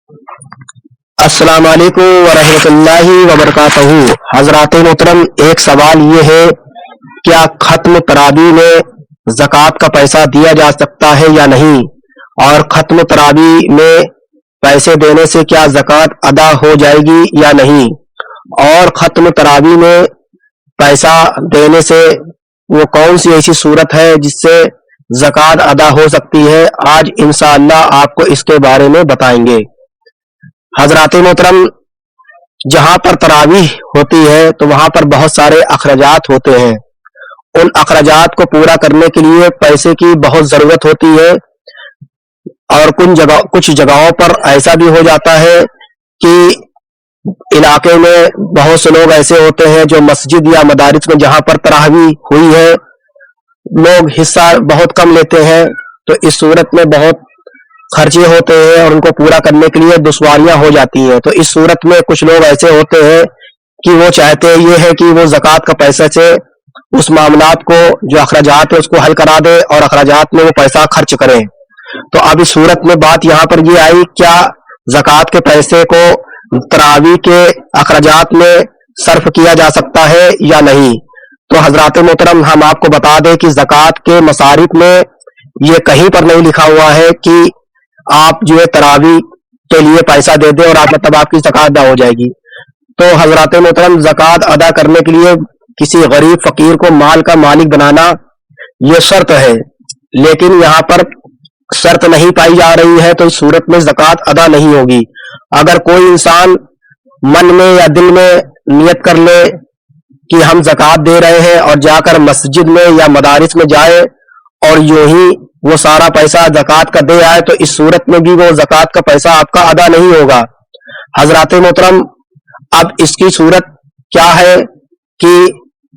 السلام علیکم ورحمۃ اللہ وبرکاتہ۔ حضرات محترم، ایک سوال یہ ہے، کیا ختم تراویح میں زکوٰۃ کا پیسہ دیا جا سکتا ہے یا نہیں؟ اور ختم تراویح میں پیسے دینے سے کیا زکوٰۃ ادا ہو جائے گی یا نہیں؟ اور ختم تراویح میں پیسہ دینے سے وہ کون سی ایسی صورت ہے جس سے زکوٰۃ ادا ہو سکتی ہے؟ آج انشاءاللہ آپ کو اس کے بارے میں بتائیں گے۔ حضرات محترم، جہاں پر تراویح ہوتی ہے تو وہاں پر بہت سارے اخراجات ہوتے ہیں۔ ان اخراجات کو پورا کرنے کے لیے پیسے کی بہت ضرورت ہوتی ہے، اور کچھ جگہوں پر ایسا بھی ہو جاتا ہے کہ علاقے میں بہت سے لوگ ایسے ہوتے ہیں جو مسجد یا مدارس میں جہاں پر تراویح ہوئی ہے لوگ حصہ بہت کم لیتے ہیں، تو اس صورت میں بہت خرچے ہوتے ہیں اور ان کو پورا کرنے کے لیے دشواریاں ہو جاتی ہیں۔ تو اس صورت میں کچھ لوگ ایسے ہوتے ہیں کہ وہ چاہتے یہ ہے کہ وہ زکوٰۃ کا پیسے سے اس معاملات کو جو اخراجات ہے اس کو حل کرا دے اور اخراجات میں وہ پیسہ خرچ کریں۔ تو اب اس صورت میں بات یہاں پر یہ آئی، کیا زکوٰۃ کے پیسے کو تراویح کے اخراجات میں صرف کیا جا سکتا ہے یا نہیں؟ تو حضرات محترم، ہم آپ کو بتا دیں کہ زکوٰۃ کے مصارف میں یہ کہیں پر نہیں لکھا ہوا ہے کہ آپ جو ہے تراویح کے لیے پیسہ دے دیں اور آپ کی زکوٰۃ ادا ہو جائے گی۔ تو حضرات محترم، زکوٰۃ ادا کرنے کے لیے کسی غریب فقیر کو مال کا مالک بنانا یہ شرط ہے، لیکن یہاں پر شرط نہیں پائی جا رہی ہے، تو اس صورت میں زکوٰۃ ادا نہیں ہوگی۔ اگر کوئی انسان من میں یا دل میں نیت کر لے کہ ہم زکوٰۃ دے رہے ہیں اور جا کر مسجد میں یا مدارس میں جائے اور یوں ہی وہ سارا پیسہ زکوٰۃ کا دے آئے، تو اس صورت میں بھی وہ زکوٰۃ کا پیسہ آپ کا ادا نہیں ہوگا۔ حضرات محترم، اب اس کی صورت کیا ہے کہ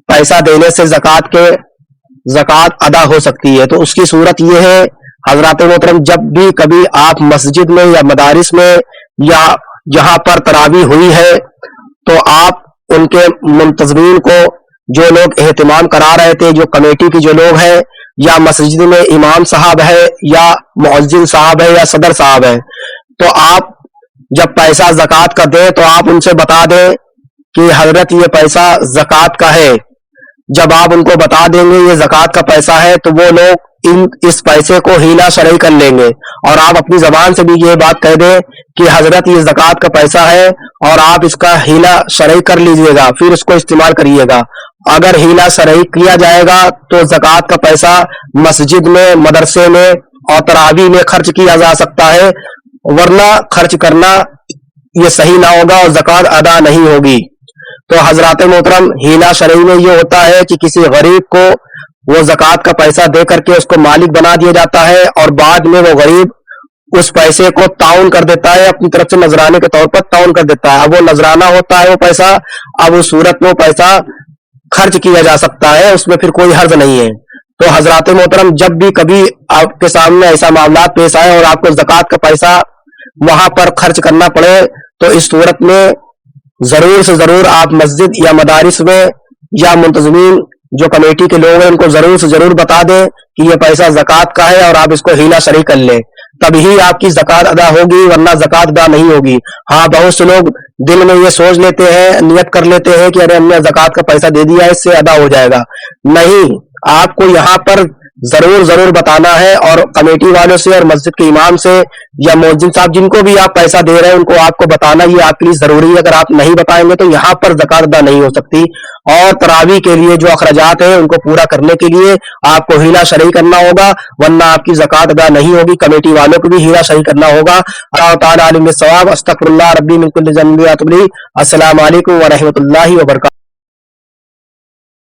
پیسہ دینے سے زکوٰۃ ادا ہو سکتی ہے؟ تو اس کی صورت یہ ہے حضرات محترم، جب بھی کبھی آپ مسجد میں یا مدارس میں یا جہاں پر تراویح ہوئی ہے تو آپ ان کے منتظمین کو، جو لوگ اہتمام کرا رہے تھے، جو کمیٹی کے جو لوگ ہیں، یا مسجد میں امام صاحب ہے یا مؤذن صاحب ہے یا صدر صاحب ہے، تو آپ جب پیسہ زکوٰۃ کا دیں تو آپ ان سے بتا دیں کہ حضرت یہ پیسہ زکوٰۃ کا ہے۔ جب آپ ان کو بتا دیں گے یہ زکوٰۃ کا پیسہ ہے تو وہ لوگ اس پیسے کو ہیلا شرعی کر لیں گے، اور آپ اپنی زبان سے بھی یہ بات کہہ دیں کہ حضرت یہ زکوٰۃ کا پیسہ ہے اور آپ اس کا ہیلا شرعی کر لیجئے گا، پھر اس کو استعمال کریے گا۔ اگر ہیلا شرعی کیا جائے گا تو زکوٰۃ کا پیسہ مسجد میں، مدرسے میں اور تراویح میں خرچ کیا جا سکتا ہے، ورنہ خرچ کرنا یہ صحیح نہ ہوگا اور زکوٰۃ ادا نہیں ہوگی۔ تو حضرات محترم، ہیلا شرعی میں یہ ہوتا ہے کہ کسی غریب کو وہ زکوٰۃ کا پیسہ دے کر کے اس کو مالک بنا دیا جاتا ہے، اور بعد میں وہ غریب اس پیسے کو تعاون کر دیتا ہے، اپنی طرف سے نذرانے کے طور پر تعاون کر دیتا ہے۔ اب وہ نذرانہ ہوتا ہے وہ پیسہ، اب اس صورت میں وہ پیسہ خرچ کیا جا سکتا ہے، اس میں پھر کوئی حرج نہیں ہے۔ تو حضرات محترم، جب بھی کبھی آپ کے سامنے ایسا معاملات پیش آئے اور آپ کو زکوٰۃ کا پیسہ وہاں پر خرچ کرنا پڑے، تو اس صورت میں ضرور سے ضرور آپ مسجد یا مدارس میں یا منتظمین جو کمیٹی کے لوگ ہیں ان کو ضرور سے ضرور بتا دیں کہ یہ پیسہ زکوٰۃ کا ہے اور آپ اس کو ہیلا شرعی کر لیں، تبھی آپ کی زکوٰۃ ادا ہوگی، ورنہ زکوٰۃ ادا نہیں ہوگی۔ ہاں، بہت سے لوگ دل میں یہ سوچ لیتے ہیں، نیت کر لیتے ہیں کہ ارے ہم نے زکوٰۃ کا پیسہ دے دیا ہے، اس سے ادا ہو جائے گا۔ نہیں، آپ کو یہاں پر ضرور بتانا ہے، اور کمیٹی والوں سے اور مسجد کے امام سے یا مؤذن صاحب جن کو بھی آپ پیسہ دے رہے ہیں ان کو آپ کو بتانا یہ آپ کے لیے ضروری ہے۔ اگر آپ نہیں بتائیں گے تو یہاں پر زکوٰۃ ادا نہیں ہو سکتی، اور تراویح کے لیے جو اخراجات ہیں ان کو پورا کرنے کے لیے آپ کو ہیلا شرعی کرنا ہوگا، ورنہ آپ کی زکوٰۃ ادا نہیں ہوگی۔ کمیٹی والوں کو بھی ہیلا شرعی کرنا ہوگا۔ اللہ تعالیٰ عالم بالصواب۔ استغفر اللہ ربی من کل ذنب واتوب الیہ۔ السلام علیکم ورحمۃ اللہ وبرکاتہ۔